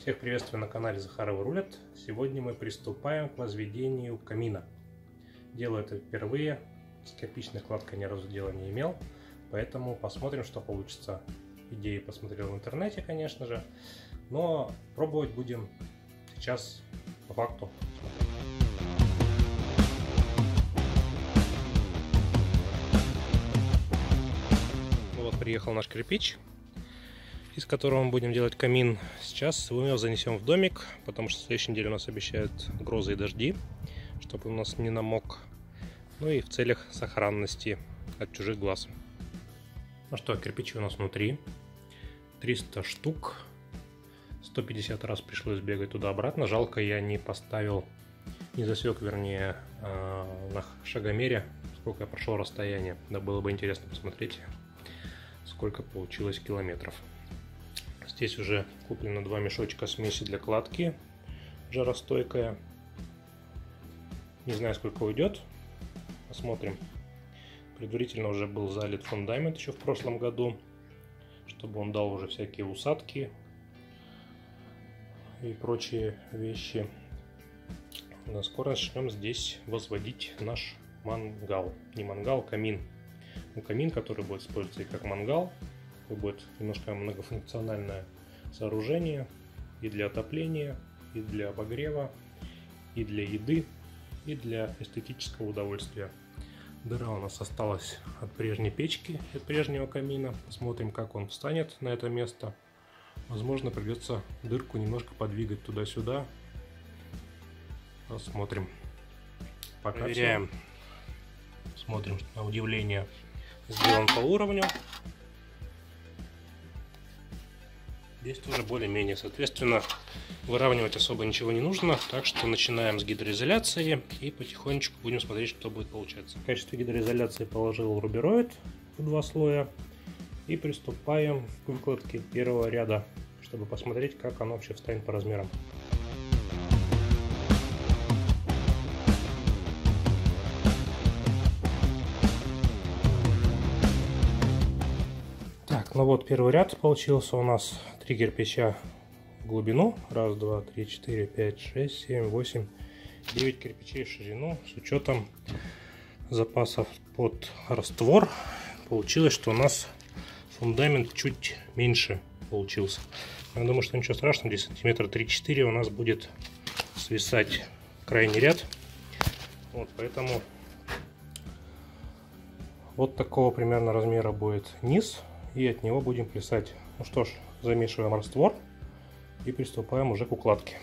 Всех приветствую на канале Захарова Рулет. Сегодня мы приступаем к возведению камина. Делаю это впервые, с кирпичной кладкой ни разу дела не имел, поэтому посмотрим, что получится. Идеи посмотрел в интернете, конечно же, но пробовать будем сейчас по факту. Вот приехал наш кирпич, из которого мы будем делать камин. Сейчас мы его занесем в домик, потому что в следующей неделе у нас обещают грозы и дожди, чтобы он у нас не намок. Ну и в целях сохранности от чужих глаз. Ну что, кирпичи у нас внутри. 300 штук. 150 раз пришлось бегать туда-обратно. Жалко, я не поставил, не засек, вернее, на шагомере, сколько я прошел расстояние. Да было бы интересно посмотреть, сколько получилось километров. Здесь уже куплено 2 мешочка смеси для кладки, жаростойкая. Не знаю, сколько уйдет. Посмотрим. Предварительно уже был залит фундамент еще в прошлом году, чтобы он дал уже всякие усадки и прочие вещи. Скоро начнем здесь возводить наш мангал. Не мангал, камин. Ну, камин, который будет использоваться и как мангал. Будет немножко многофункциональное сооружение и для отопления, и для обогрева, и для еды, и для эстетического удовольствия. Дыра у нас осталась от прежней печки, от прежнего камина. Посмотрим, как он встанет на это место. Возможно, придется дырку немножко подвигать туда-сюда. Посмотрим. Пока проверяем. Смотрим, что на удивление сделан по уровню. Здесь тоже более-менее, соответственно, выравнивать особо ничего не нужно, так что начинаем с гидроизоляции и потихонечку будем смотреть, что будет получаться. В качестве гидроизоляции положил рубероид в 2 слоя и приступаем к выкладке первого ряда, чтобы посмотреть, как оно вообще встанет по размерам. Ну вот первый ряд получился у нас 3 кирпича в глубину. 1, 2, 3, 4, 5, 6, 7, 8, 9 кирпичей в ширину. С учетом запасов под раствор получилось, что у нас фундамент чуть меньше получился. Я думаю, что ничего страшного, здесь сантиметра 3-4 у нас будет свисать крайний ряд. Вот, поэтому вот такого примерно размера будет низ. И от него будем плясать. Ну что ж, замешиваем раствор и приступаем уже к укладке.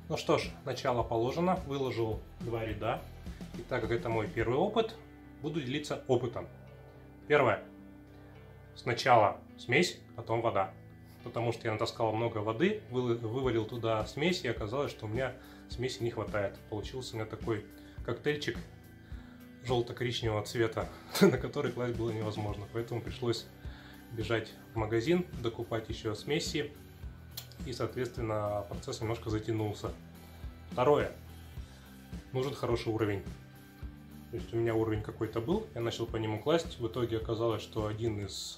Ну что ж, начало положено. Выложил 2 ряда. И так как это мой первый опыт, буду делиться опытом. Первое. Сначала смесь, потом вода. Потому что я натаскал много воды, вывалил туда смесь, и оказалось, что у меня смеси не хватает. Получился у меня такой коктейльчик желто-коричневого цвета, на который класть было невозможно. Поэтому пришлось бежать в магазин, докупать еще смеси. И, соответственно, процесс немножко затянулся. Второе. Нужен хороший уровень. То есть у меня уровень какой-то был, я начал по нему класть. В итоге оказалось, что один из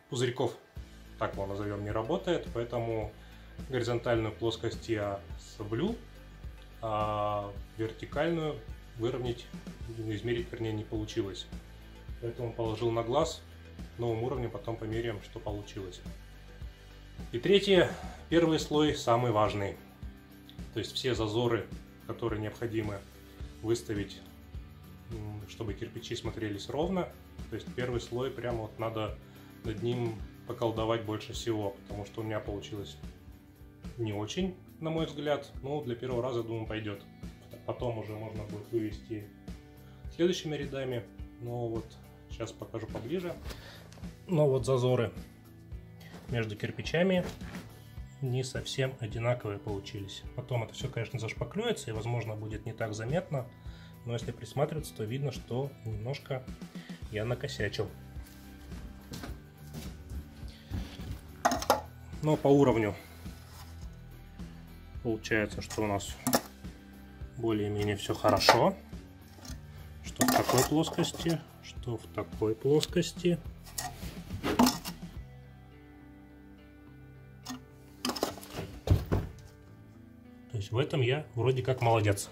пузырьков, так его назовем, не работает. Поэтому горизонтальную плоскость я соблю, а вертикальную выровнять, измерить, вернее, не получилось. Поэтому положил на глаз. Новым уровнем потом померяем, что получилось. И третье, первый слой самый важный. То есть все зазоры, которые необходимо выставить, чтобы кирпичи смотрелись ровно. То есть первый слой прямо вот надо над ним поколдовать больше всего, потому что у меня получилось не очень, на мой взгляд. Но для первого раза, думаю, пойдет. Потом уже можно будет вывести следующими рядами. Но вот сейчас покажу поближе. Но вот зазоры между кирпичами не совсем одинаковые получились. Потом это все, конечно, зашпаклюется и, возможно, будет не так заметно. Но если присматриваться, то видно, что немножко я накосячил. Но по уровню получается, что у нас более-менее все хорошо. Что в такой плоскости, что в такой плоскости. То есть в этом я вроде как молодец.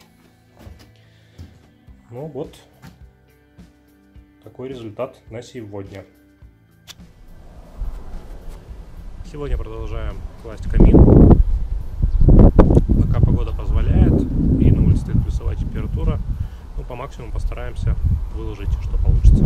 Ну вот, такой результат на сегодня. Сегодня продолжаем класть камин. Пока погода позволяет и на улице стоит плюсовая температура, ну, по максимуму постараемся выложить, что получится.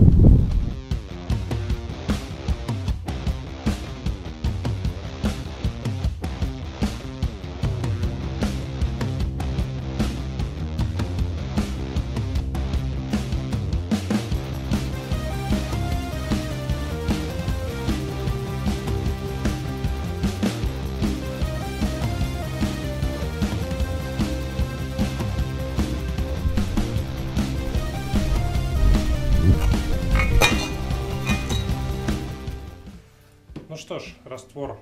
Ну что ж, раствор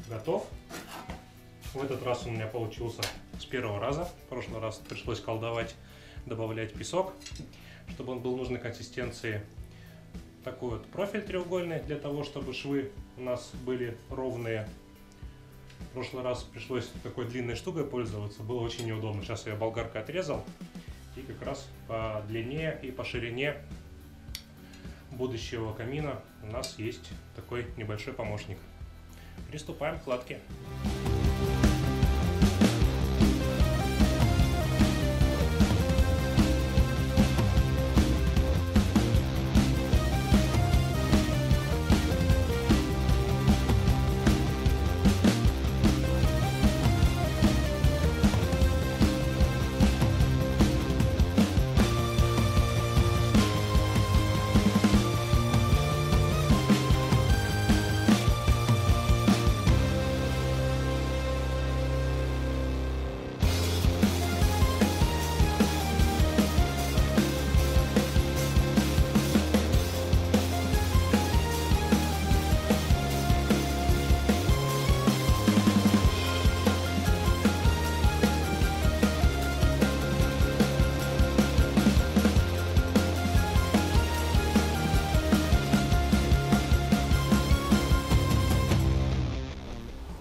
готов. В этот раз у меня получился с первого раза. В прошлый раз пришлось колдовать, добавлять песок, чтобы он был нужной консистенции. Такой вот профиль треугольный, для того, чтобы швы у нас были ровные. В прошлый раз пришлось такой длинной штукой пользоваться, было очень неудобно. Сейчас я болгаркой отрезал, и как раз по длине и по ширине будущего камина у нас есть такой небольшой помощник. Приступаем к кладке.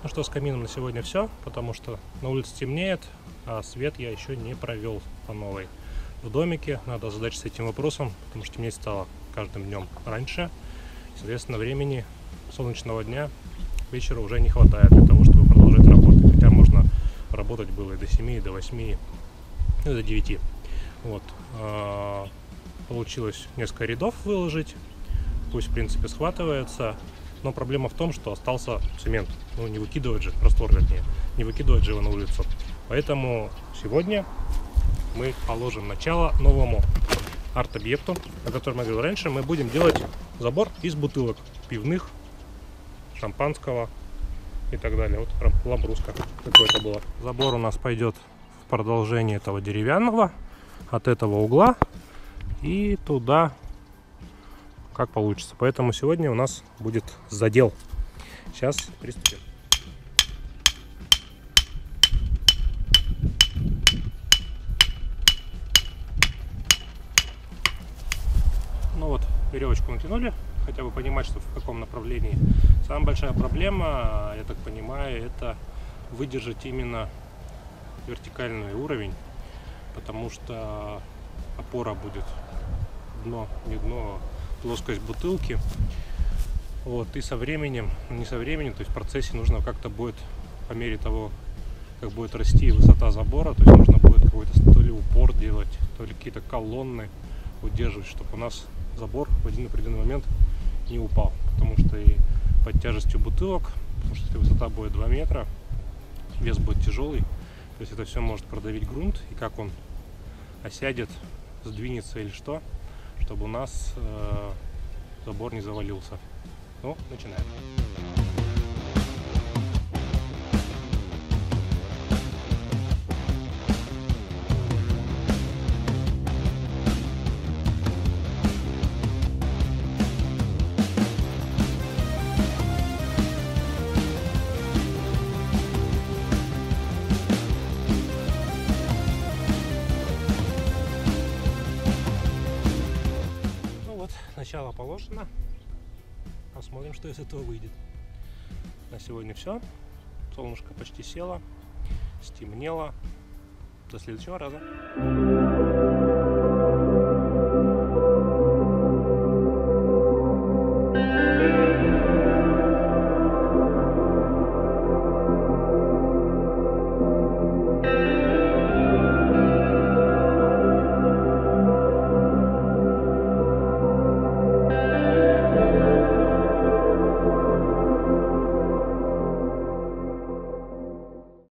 Ну что, с камином на сегодня все, потому что на улице темнеет, а свет я еще не провел по новой. В домике надо задать с этим вопросом, потому что темнеть стало каждым днем раньше. Соответственно, времени солнечного дня вечера уже не хватает для того, чтобы продолжать работать. Хотя можно работать было и до 7, и до 8, и до 9. Вот. Получилось несколько рядов выложить. Пусть, в принципе, схватывается. Но проблема в том, что остался цемент. Ну, не выкидывать же, раствор вернее, не выкидывать же его на улицу. Поэтому сегодня мы положим начало новому арт-объекту, о котором я говорил раньше. Мы будем делать забор из бутылок пивных, шампанского и так далее. Вот ламбруска какое-то было. Забор у нас пойдет в продолжение этого деревянного, от этого угла и туда, как получится. Поэтому сегодня у нас будет задел. Сейчас приступим. Ну вот, веревочку натянули, хотя бы понимать, что в каком направлении. Самая большая проблема, я так понимаю, это выдержать именно вертикальный уровень, потому что опора будет дно, не дно, плоскость бутылки. Вот, и со временем, не со временем, то есть в процессе нужно как-то будет, по мере того, как будет расти высота забора, то есть нужно будет какой-то то ли упор делать, то ли какие-то колонны удерживать, чтобы у нас забор в один определенный момент не упал. Потому что и под тяжестью бутылок, потому что если высота будет 2 метра, вес будет тяжелый, то есть это все может продавить грунт, и как он осядет, сдвинется или что, чтобы у нас забор не завалился. Ну, начинаем. Начало положено. Посмотрим, что из этого выйдет. На сегодня все. Солнышко почти село, стемнело. До следующего раза.